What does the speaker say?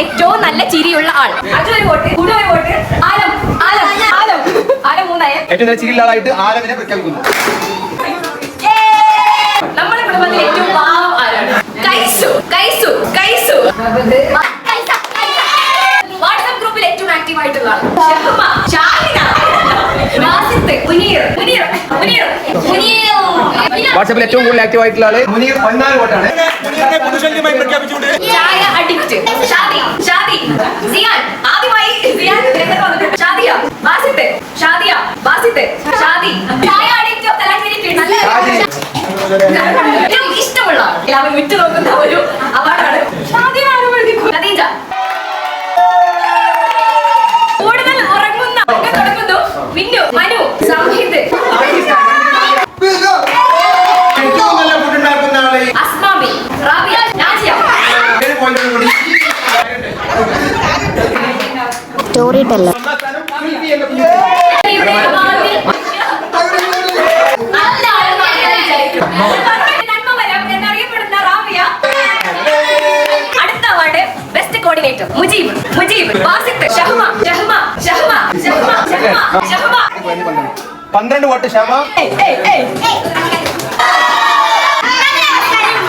ഏറ്റവും നല്ല ചിരിയുള്ള ആൾ. അതൊരു വോട്ട്. കൂടെ ഒരു വോട്ട്. ആലം ആലം ആലം ആലം 3 ഏറ്റവും നല്ല ചിരിയുള്ള ആളായിട്ട് ആലമിനെ പ്രഖ്യാപിക്കുന്നു. നമ്മുടെ കുടുംബത്തിൽ ഏറ്റവും പാവം ആരാണ്? കൈസു കൈസു കൈസു. വാട്സ്ആപ്പ് ഗ്രൂപ്പിൽ ഏറ്റവും ആക്റ്റീവ് ആയിട്ടുള്ള ആൾ ഷഹ്മ, ഷാഹിന, വാസിത്ത്, മുനീർ മുനീർ മുനീർ മുനീർ. വാട്സ്ആപ്പിൽ ഏറ്റവും കൂടുതൽ ആക്റ്റീവ് ആയിട്ടുള്ള ആള് മുനീർ 14 വോട്ടാണ്. ചായ അഡിക്റ്റ് ഷാദി ഷാദി സിയാൻ. ആദ്യമായി സിയാൻ ഷാദിയ വാസിത്ത് ഷാദിയ വാസിത്ത് ഷാദി. ചായ അഡിക്റ്റ് ഏറ്റവും ഇഷ്ടമുള്ള എല്ലാവരും വിട്ടു നോക്കുന്ന ഒരു അവാർഡാണ് ഷാദിയ. ഖദീജ. കൂടുതൽ ഉറങ്ങുന്ന തുടങ്ങുന്നു. വിന്നു, മനു, സംഹിത്, അസ്മാമി, റാബിയ, നാജിയ. Story teller. എന്നറിയപ്പെടുന്ന റാബിയ. അടുത്ത award best coordinator Mujeeb Mujeeb, Wasith, Shahma Shahma Shahma Shahma Shahma Shahma. 12 vote Shahma.